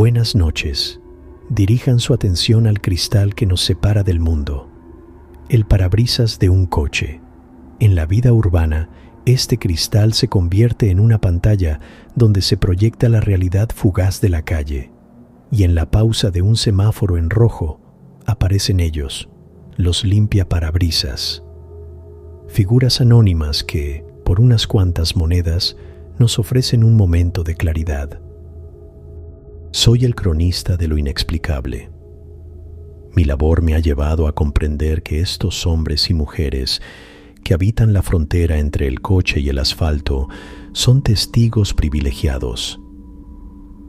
Buenas noches. Dirijan su atención al cristal que nos separa del mundo, el parabrisas de un coche. En la vida urbana, este cristal se convierte en una pantalla donde se proyecta la realidad fugaz de la calle, y en la pausa de un semáforo en rojo aparecen ellos, los limpiaparabrisas. Figuras anónimas que, por unas cuantas monedas, nos ofrecen un momento de claridad. Soy el cronista de lo inexplicable. Mi labor me ha llevado a comprender que estos hombres y mujeres que habitan la frontera entre el coche y el asfalto son testigos privilegiados.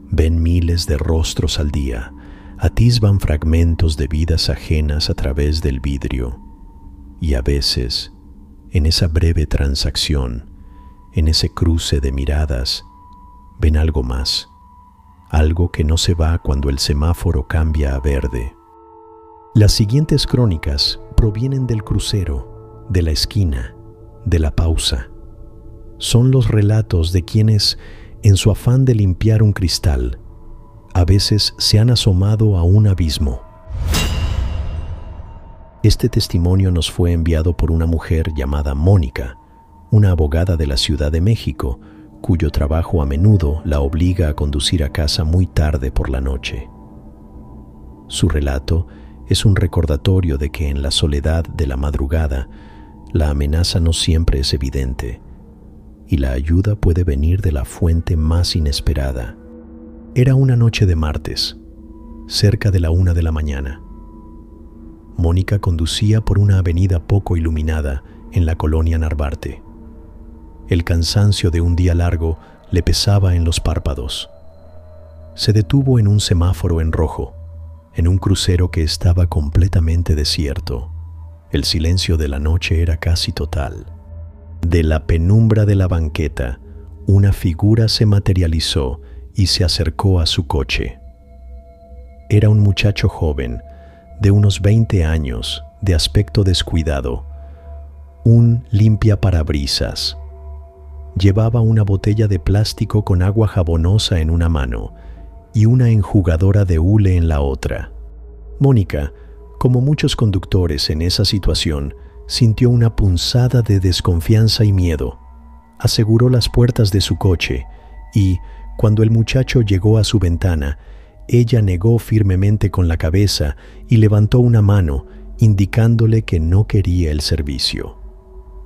Ven miles de rostros al día, atisban fragmentos de vidas ajenas a través del vidrio, y a veces, en esa breve transacción, en ese cruce de miradas, ven algo más, algo que no se va cuando el semáforo cambia a verde. Las siguientes crónicas provienen del crucero, de la esquina, de la pausa. Son los relatos de quienes, en su afán de limpiar un cristal, a veces se han asomado a un abismo. Este testimonio nos fue enviado por una mujer llamada Mónica, una abogada de la Ciudad de México, cuyo trabajo a menudo la obliga a conducir a casa muy tarde por la noche. Su relato es un recordatorio de que en la soledad de la madrugada, la amenaza no siempre es evidente, y la ayuda puede venir de la fuente más inesperada. Era una noche de martes, cerca de la 1 de la mañana. Mónica conducía por una avenida poco iluminada en la colonia Narvarte. El cansancio de un día largo le pesaba en los párpados. Se detuvo en un semáforo en rojo, en un crucero que estaba completamente desierto. El silencio de la noche era casi total. De la penumbra de la banqueta, una figura se materializó y se acercó a su coche. Era un muchacho joven, de unos 20 años, de aspecto descuidado, un limpiaparabrisas. Llevaba una botella de plástico con agua jabonosa en una mano y una enjugadora de hule en la otra. Mónica, como muchos conductores en esa situación, sintió una punzada de desconfianza y miedo. Aseguró las puertas de su coche y, cuando el muchacho llegó a su ventana, ella negó firmemente con la cabeza y levantó una mano, indicándole que no quería el servicio.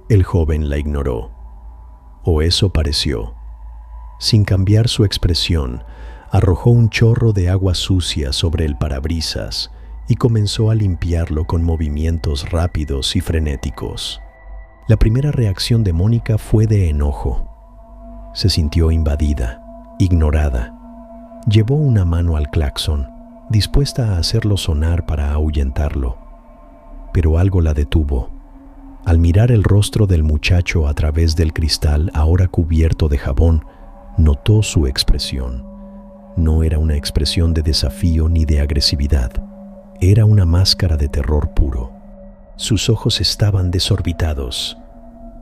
El joven la ignoró. O eso pareció. Sin cambiar su expresión, arrojó un chorro de agua sucia sobre el parabrisas y comenzó a limpiarlo con movimientos rápidos y frenéticos. La primera reacción de Mónica fue de enojo. Se sintió invadida, ignorada. Llevó una mano al claxon, dispuesta a hacerlo sonar para ahuyentarlo. Pero algo la detuvo. Al mirar el rostro del muchacho a través del cristal ahora cubierto de jabón, notó su expresión. No era una expresión de desafío ni de agresividad. Era una máscara de terror puro. Sus ojos estaban desorbitados,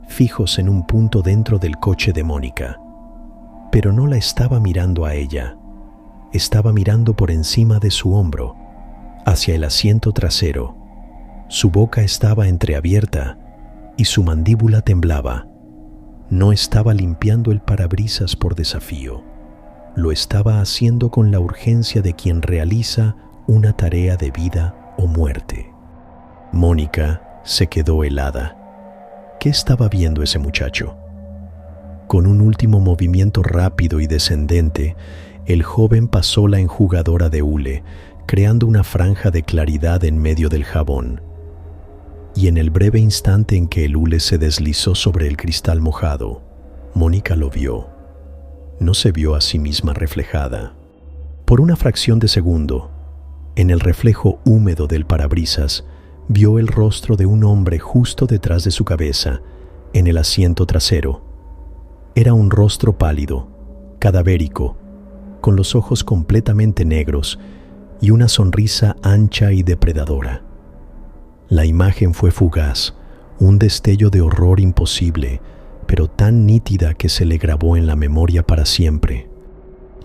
fijos en un punto dentro del coche de Mónica. Pero no la estaba mirando a ella. Estaba mirando por encima de su hombro, hacia el asiento trasero. Su boca estaba entreabierta y su mandíbula temblaba. No estaba limpiando el parabrisas por desafío. Lo estaba haciendo con la urgencia de quien realiza una tarea de vida o muerte. Mónica se quedó helada. ¿Qué estaba viendo ese muchacho? Con un último movimiento rápido y descendente, el joven pasó la enjugadora de hule, creando una franja de claridad en medio del jabón. Y en el breve instante en que el hule se deslizó sobre el cristal mojado, Mónica lo vio. No se vio a sí misma reflejada. Por una fracción de segundo, en el reflejo húmedo del parabrisas, vio el rostro de un hombre justo detrás de su cabeza, en el asiento trasero. Era un rostro pálido, cadavérico, con los ojos completamente negros y una sonrisa ancha y depredadora. La imagen fue fugaz, un destello de horror imposible, pero tan nítida que se le grabó en la memoria para siempre.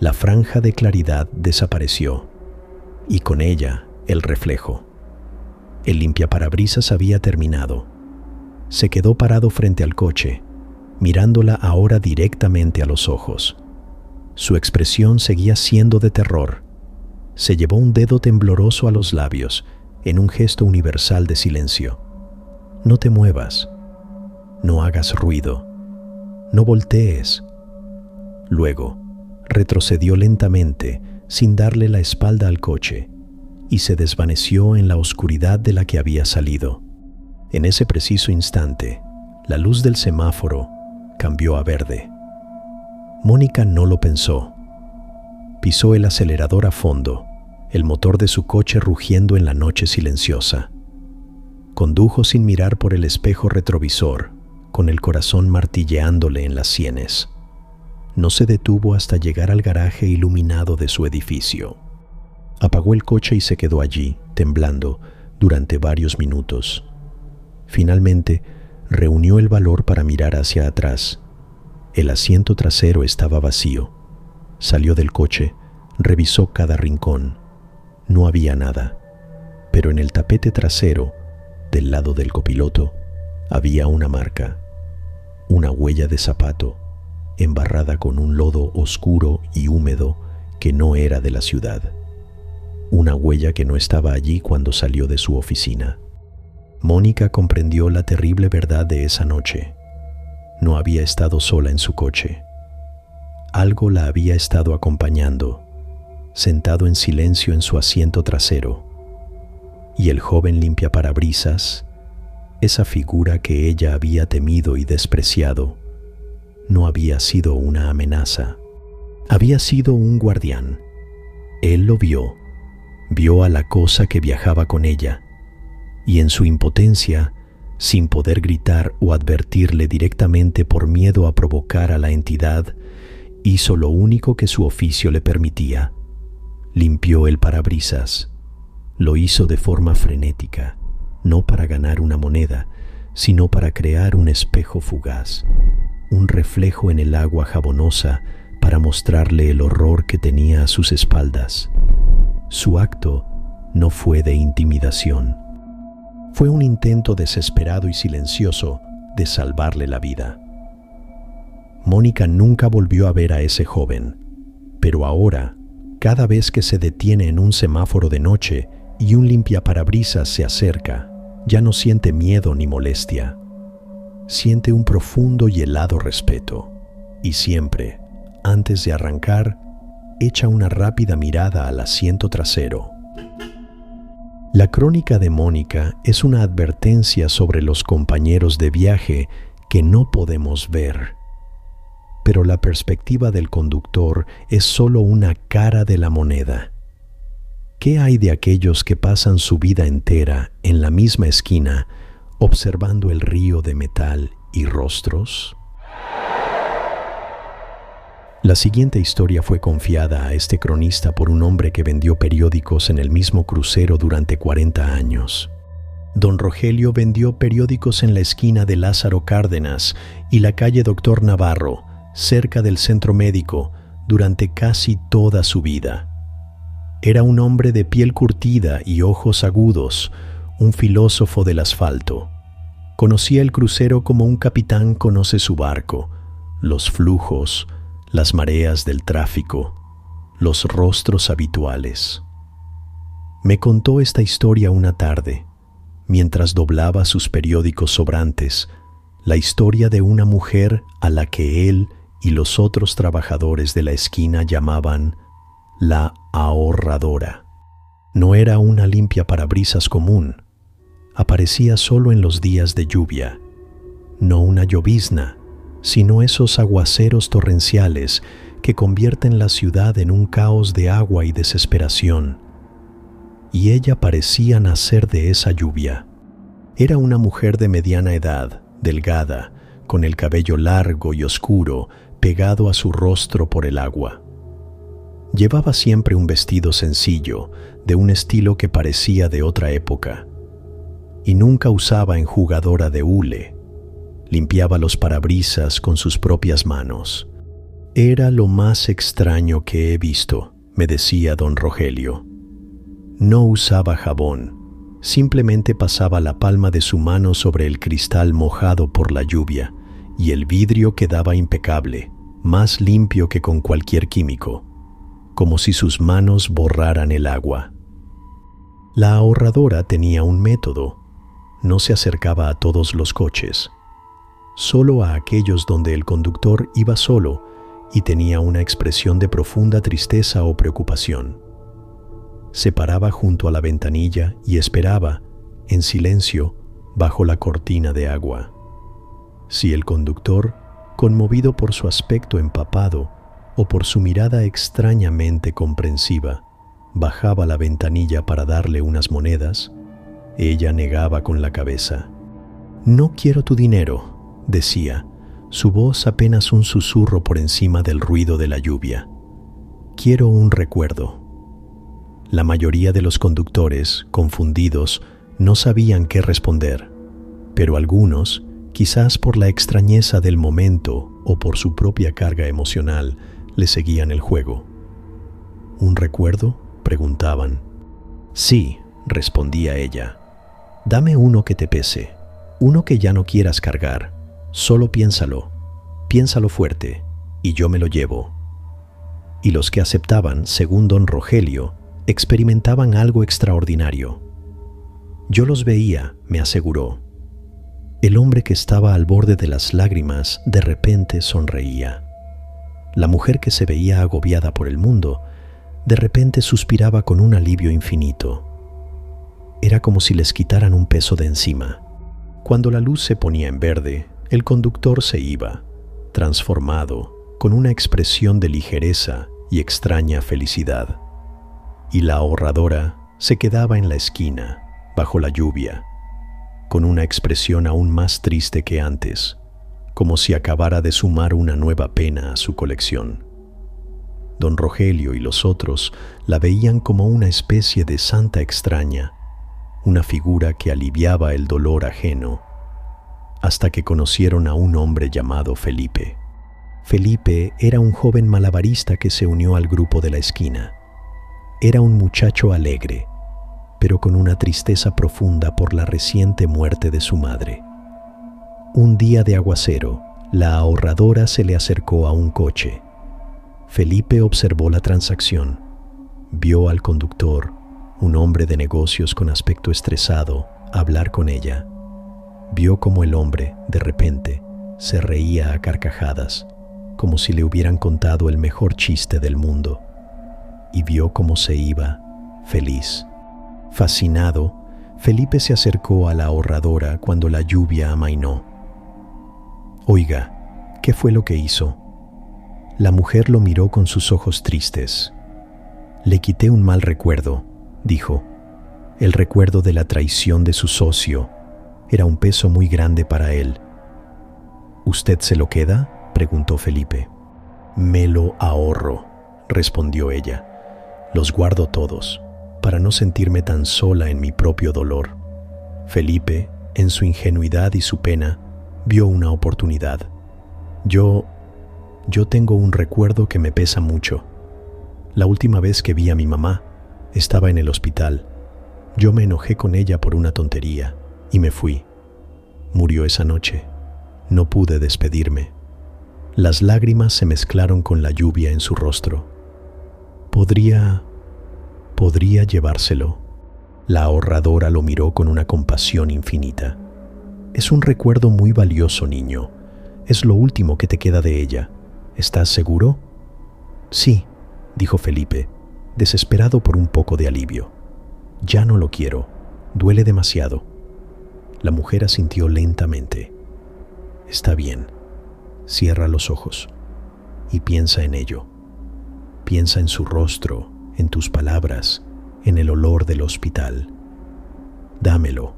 La franja de claridad desapareció y con ella el reflejo. El limpiaparabrisas había terminado. Se quedó parado frente al coche, mirándola ahora directamente a los ojos. Su expresión seguía siendo de terror. Se llevó un dedo tembloroso a los labios en un gesto universal de silencio. No te muevas. No hagas ruido. No voltees. Luego, retrocedió lentamente, sin darle la espalda al coche, y se desvaneció en la oscuridad de la que había salido. En ese preciso instante, la luz del semáforo cambió a verde. Mónica no lo pensó. Pisó el acelerador a fondo, el motor de su coche rugiendo en la noche silenciosa. Condujo sin mirar por el espejo retrovisor, con el corazón martilleándole en las sienes. No se detuvo hasta llegar al garaje iluminado de su edificio. Apagó el coche y se quedó allí, temblando, durante varios minutos. Finalmente, reunió el valor para mirar hacia atrás. El asiento trasero estaba vacío. Salió del coche, revisó cada rincón. No había nada, pero en el tapete trasero, del lado del copiloto, había una marca, una huella de zapato, embarrada con un lodo oscuro y húmedo que no era de la ciudad. Una huella que no estaba allí cuando salió de su oficina. Mónica comprendió la terrible verdad de esa noche. No había estado sola en su coche. Algo la había estado acompañando, sentado en silencio en su asiento trasero. Y el joven limpiaparabrisas, esa figura que ella había temido y despreciado, no había sido una amenaza. Había sido un guardián. Él lo vio a la cosa que viajaba con ella, y en su impotencia, sin poder gritar o advertirle directamente por miedo a provocar a la entidad, hizo lo único que su oficio le permitía. Limpió el parabrisas. Lo hizo de forma frenética, no para ganar una moneda, sino para crear un espejo fugaz, un reflejo en el agua jabonosa para mostrarle el horror que tenía a sus espaldas. Su acto no fue de intimidación. Fue un intento desesperado y silencioso de salvarle la vida. Mónica nunca volvió a ver a ese joven, pero ahora, cada vez que se detiene en un semáforo de noche y un limpiaparabrisas se acerca, ya no siente miedo ni molestia. Siente un profundo y helado respeto, y siempre, antes de arrancar, echa una rápida mirada al asiento trasero. La crónica de Mónica es una advertencia sobre los compañeros de viaje que no podemos ver. Pero la perspectiva del conductor es solo una cara de la moneda. ¿Qué hay de aquellos que pasan su vida entera en la misma esquina, observando el río de metal y rostros? La siguiente historia fue confiada a este cronista por un hombre que vendió periódicos en el mismo crucero durante 40 años. Don Rogelio vendió periódicos en la esquina de Lázaro Cárdenas y la calle Doctor Navarro, cerca del centro médico, durante casi toda su vida. Era un hombre de piel curtida y ojos agudos, un filósofo del asfalto. Conocía el crucero como un capitán conoce su barco, los flujos, las mareas del tráfico, los rostros habituales. Me contó esta historia una tarde, mientras doblaba sus periódicos sobrantes, la historia de una mujer a la que él y los otros trabajadores de la esquina llamaban la ahorradora. No era una limpiaparabrisas común. Aparecía solo en los días de lluvia. No una llovizna, sino esos aguaceros torrenciales que convierten la ciudad en un caos de agua y desesperación. Y ella parecía nacer de esa lluvia. Era una mujer de mediana edad, delgada, con el cabello largo y oscuro, pegado a su rostro por el agua. Llevaba siempre un vestido sencillo, de un estilo que parecía de otra época. Y nunca usaba enjugadora de hule. Limpiaba los parabrisas con sus propias manos. Era lo más extraño que he visto, me decía don Rogelio. No usaba jabón, simplemente pasaba la palma de su mano sobre el cristal mojado por la lluvia y el vidrio quedaba impecable, más limpio que con cualquier químico, como si sus manos borraran el agua. La ahorradora tenía un método. No se acercaba a todos los coches, solo a aquellos donde el conductor iba solo y tenía una expresión de profunda tristeza o preocupación. Se paraba junto a la ventanilla y esperaba, en silencio, bajo la cortina de agua. Si el conductor, conmovido por su aspecto empapado o por su mirada extrañamente comprensiva, bajaba la ventanilla para darle unas monedas, ella negaba con la cabeza. «No quiero tu dinero», decía, su voz apenas un susurro por encima del ruido de la lluvia. «Quiero un recuerdo». La mayoría de los conductores, confundidos, no sabían qué responder, pero algunos, quizás por la extrañeza del momento o por su propia carga emocional, le seguían el juego. «¿Un recuerdo?», preguntaban. «Sí», respondía ella. «Dame uno que te pese, uno que ya no quieras cargar. Solo piénsalo fuerte, y yo me lo llevo». Y los que aceptaban, según don Rogelio, experimentaban algo extraordinario. «Yo los veía», me aseguró. El hombre que estaba al borde de las lágrimas de repente sonreía. La mujer que se veía agobiada por el mundo, de repente suspiraba con un alivio infinito. Era como si les quitaran un peso de encima. Cuando la luz se ponía en verde, el conductor se iba, transformado, con una expresión de ligereza y extraña felicidad. Y la ahorradora se quedaba en la esquina, bajo la lluvia, con una expresión aún más triste que antes, como si acabara de sumar una nueva pena a su colección. Don Rogelio y los otros la veían como una especie de santa extraña, una figura que aliviaba el dolor ajeno, hasta que conocieron a un hombre llamado Felipe. Felipe era un joven malabarista que se unió al grupo de la esquina. Era un muchacho alegre, pero con una tristeza profunda por la reciente muerte de su madre. Un día de aguacero, la ahorradora se le acercó a un coche. Felipe observó la transacción. Vio al conductor, un hombre de negocios con aspecto estresado, hablar con ella. Vio cómo el hombre, de repente, se reía a carcajadas, como si le hubieran contado el mejor chiste del mundo. Y vio cómo se iba, feliz. Fascinado, Felipe se acercó a la ahorradora cuando la lluvia amainó. «Oiga, ¿qué fue lo que hizo?». La mujer lo miró con sus ojos tristes. «Le quité un mal recuerdo», dijo. «El recuerdo de la traición de su socio. Era un peso muy grande para él». «¿Usted se lo queda?», preguntó Felipe. «Me lo ahorro», respondió ella. «Los guardo todos, para no sentirme tan sola en mi propio dolor». Felipe, en su ingenuidad y su pena, vio una oportunidad. Yo tengo un recuerdo que me pesa mucho. La última vez que vi a mi mamá, estaba en el hospital. Yo me enojé con ella por una tontería y me fui. Murió esa noche. No pude despedirme. Las lágrimas se mezclaron con la lluvia en su rostro. Podría llevárselo». La ahorradora lo miró con una compasión infinita. «Es un recuerdo muy valioso, niño. Es lo último que te queda de ella. ¿Estás seguro?». «Sí», dijo Felipe, desesperado por un poco de alivio. «Ya no lo quiero. Duele demasiado». La mujer asintió lentamente. «Está bien. Cierra los ojos y piensa en ello. Piensa en su rostro, en tus palabras, en el olor del hospital. Dámelo».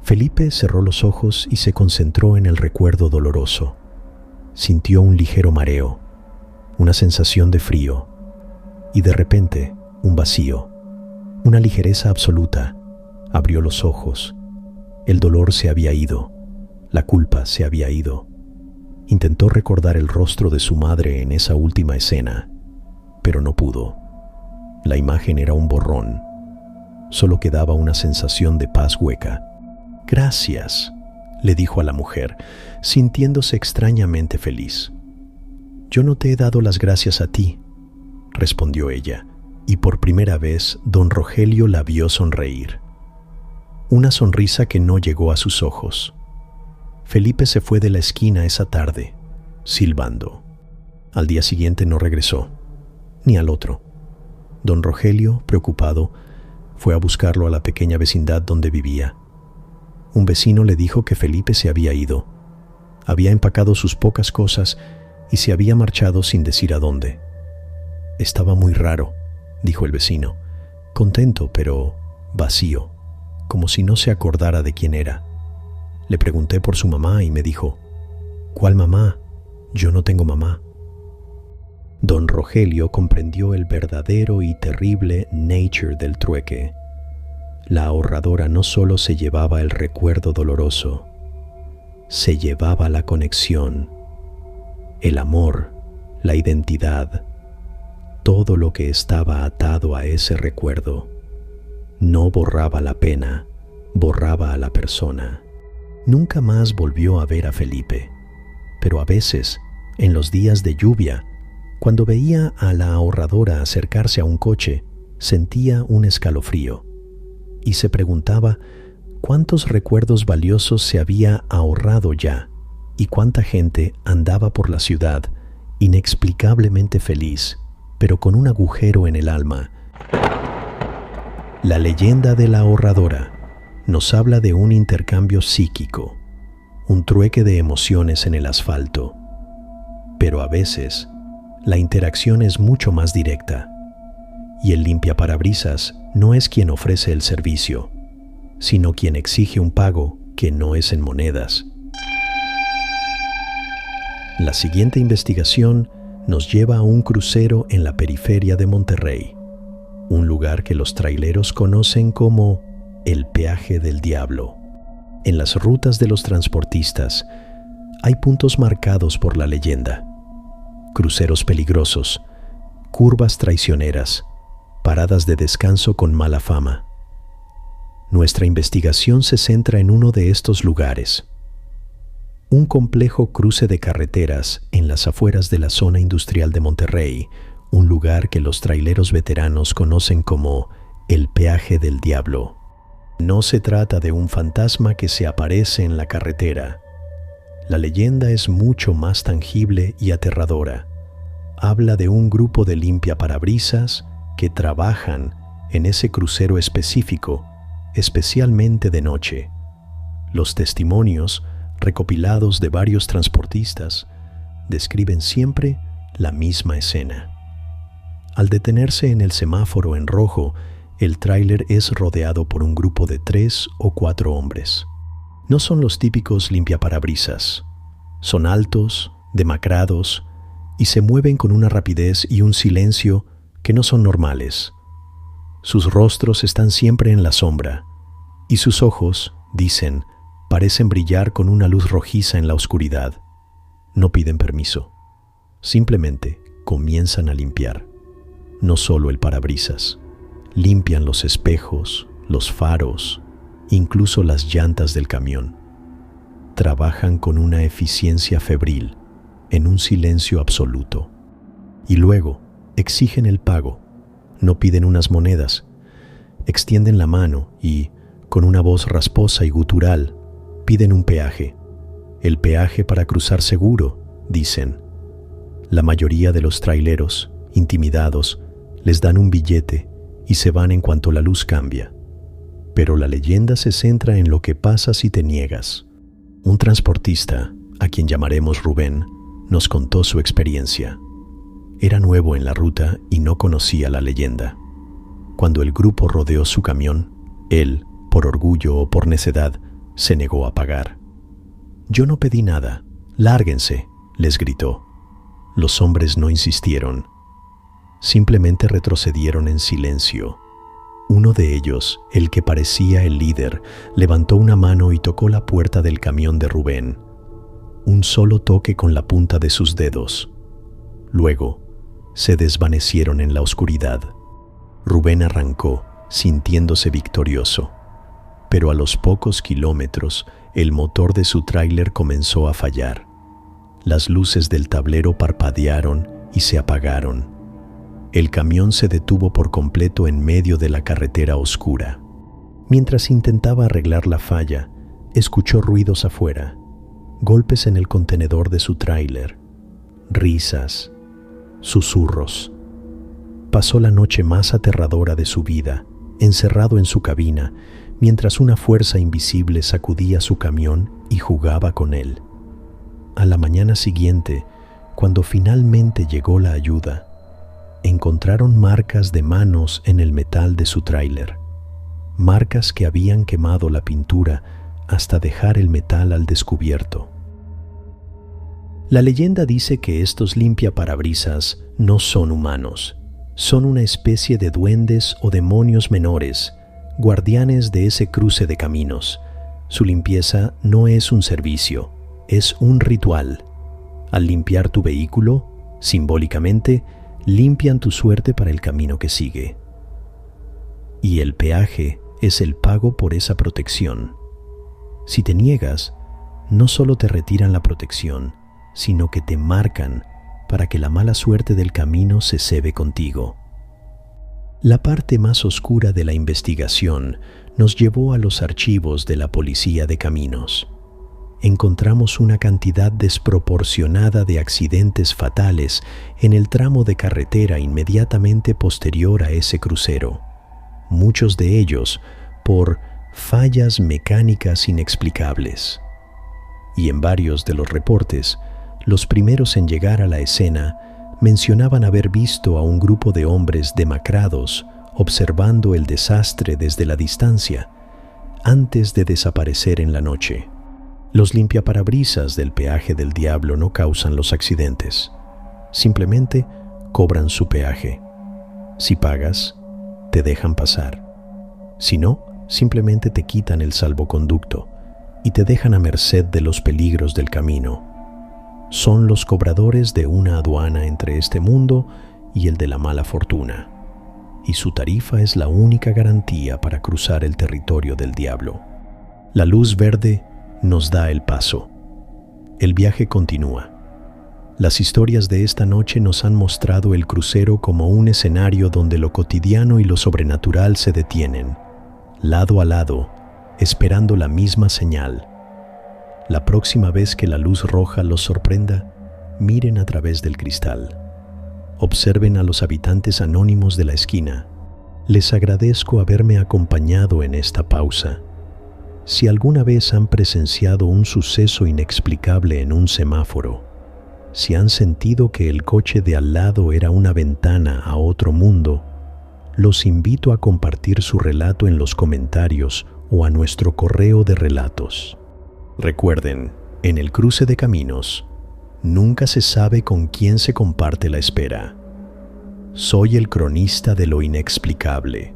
Felipe cerró los ojos y se concentró en el recuerdo doloroso. Sintió un ligero mareo, una sensación de frío y de repente un vacío, una ligereza absoluta. Abrió los ojos. El dolor se había ido, la culpa se había ido. Intentó recordar el rostro de su madre en esa última escena, pero no pudo. La imagen era un borrón. Solo quedaba una sensación de paz hueca. «Gracias», le dijo a la mujer, sintiéndose extrañamente feliz. «Yo no te he dado las gracias a ti», respondió ella, y por primera vez don Rogelio la vio sonreír. Una sonrisa que no llegó a sus ojos. Felipe se fue de la esquina esa tarde, silbando. Al día siguiente no regresó, ni al otro. Don Rogelio, preocupado, fue a buscarlo a la pequeña vecindad donde vivía. Un vecino le dijo que Felipe se había ido. Había empacado sus pocas cosas y se había marchado sin decir a dónde. «Estaba muy raro», dijo el vecino, contento pero vacío, como si no se acordara de quién era. Le pregunté por su mamá y me dijo: «¿Cuál mamá? Yo no tengo mamá». Don Rogelio comprendió el verdadero y terrible nature del trueque. La ahorradora no solo se llevaba el recuerdo doloroso, se llevaba la conexión, el amor, la identidad, todo lo que estaba atado a ese recuerdo. No borraba la pena, borraba a la persona. Nunca más volvió a ver a Felipe, pero a veces, en los días de lluvia, cuando veía a la ahorradora acercarse a un coche, sentía un escalofrío y se preguntaba cuántos recuerdos valiosos se había ahorrado ya y cuánta gente andaba por la ciudad inexplicablemente feliz, pero con un agujero en el alma. La leyenda de la ahorradora nos habla de un intercambio psíquico, un trueque de emociones en el asfalto. Pero a veces, la interacción es mucho más directa, y el limpiaparabrisas no es quien ofrece el servicio, sino quien exige un pago que no es en monedas. La siguiente investigación nos lleva a un crucero en la periferia de Monterrey, un lugar que los traileros conocen como el peaje del diablo. En las rutas de los transportistas hay puntos marcados por la leyenda: cruceros peligrosos, curvas traicioneras, paradas de descanso con mala fama. Nuestra investigación se centra en uno de estos lugares, un complejo cruce de carreteras en las afueras de la zona industrial de Monterrey, un lugar que los traileros veteranos conocen como el peaje del diablo. No se trata de un fantasma que se aparece en la carretera. La leyenda es mucho más tangible y aterradora. Habla de un grupo de limpiaparabrisas que trabajan en ese crucero específico, especialmente de noche. Los testimonios, recopilados de varios transportistas, describen siempre la misma escena. Al detenerse en el semáforo en rojo, el tráiler es rodeado por un grupo de 3 o 4 hombres. No son los típicos limpiaparabrisas. Son altos, demacrados, y se mueven con una rapidez y un silencio que no son normales. Sus rostros están siempre en la sombra, y sus ojos, dicen, parecen brillar con una luz rojiza en la oscuridad. No piden permiso. Simplemente comienzan a limpiar. No solo el parabrisas. Limpian los espejos, los faros, incluso las llantas del camión. Trabajan con una eficiencia febril, en un silencio absoluto. Y luego exigen el pago. No piden unas monedas. Extienden la mano y, con una voz rasposa y gutural, piden un peaje. El peaje para cruzar seguro, dicen. La mayoría de los traileros, intimidados, les dan un billete y se van en cuanto la luz cambia. Pero la leyenda se centra en lo que pasa si te niegas. Un transportista, a quien llamaremos Rubén, nos contó su experiencia. Era nuevo en la ruta y no conocía la leyenda. Cuando el grupo rodeó su camión, él, por orgullo o por necedad, se negó a pagar. «Yo no pedí nada. Lárguense», les gritó. Los hombres no insistieron. Simplemente retrocedieron en silencio. Uno de ellos, el que parecía el líder, levantó una mano y tocó la puerta del camión de Rubén. un solo toque con la punta de sus dedos. Luego, se desvanecieron en la oscuridad. Rubén arrancó, sintiéndose victorioso. Pero a los pocos kilómetros, el motor de su tráiler comenzó a fallar. Las luces del tablero parpadearon y se apagaron. El camión se detuvo por completo en medio de la carretera oscura. Mientras intentaba arreglar la falla, escuchó ruidos afuera, golpes en el contenedor de su tráiler, risas, susurros. Pasó la noche más aterradora de su vida, encerrado en su cabina, mientras una fuerza invisible sacudía su camión y jugaba con él. A la mañana siguiente, cuando finalmente llegó la ayuda, encontraron marcas de manos en el metal de su tráiler, marcas que habían quemado la pintura hasta dejar el metal al descubierto. La leyenda dice que estos limpiaparabrisas no son humanos, son una especie de duendes o demonios menores, guardianes de ese cruce de caminos. Su limpieza no es un servicio, es un ritual. Al limpiar tu vehículo, simbólicamente, limpian tu suerte para el camino que sigue. Y el peaje es el pago por esa protección. Si te niegas, no solo te retiran la protección, sino que te marcan para que la mala suerte del camino se cebe contigo. La parte más oscura de la investigación nos llevó a los archivos de la Policía de Caminos. Encontramos una cantidad desproporcionada de accidentes fatales en el tramo de carretera inmediatamente posterior a ese crucero, muchos de ellos por fallas mecánicas inexplicables. Y en varios de los reportes, los primeros en llegar a la escena mencionaban haber visto a un grupo de hombres demacrados observando el desastre desde la distancia, antes de desaparecer en la noche. Los limpiaparabrisas del peaje del diablo no causan los accidentes, simplemente cobran su peaje. Si pagas, te dejan pasar. Si no, simplemente te quitan el salvoconducto y te dejan a merced de los peligros del camino. Son los cobradores de una aduana entre este mundo y el de la mala fortuna, y su tarifa es la única garantía para cruzar el territorio del diablo. La luz verde nos da el paso. El viaje continúa. Las historias de esta noche nos han mostrado el crucero como un escenario donde lo cotidiano y lo sobrenatural se detienen, lado a lado, esperando la misma señal. La próxima vez que la luz roja los sorprenda, miren a través del cristal. Observen a los habitantes anónimos de la esquina. Les agradezco haberme acompañado en esta pausa. Si alguna vez han presenciado un suceso inexplicable en un semáforo, si han sentido que el coche de al lado era una ventana a otro mundo, los invito a compartir su relato en los comentarios o a nuestro correo de relatos. Recuerden, en el cruce de caminos, nunca se sabe con quién se comparte la espera. Soy el cronista de lo inexplicable.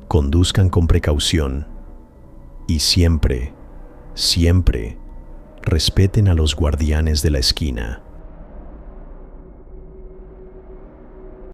Conduzcan con precaución y siempre, siempre respeten a los guardianes de la esquina.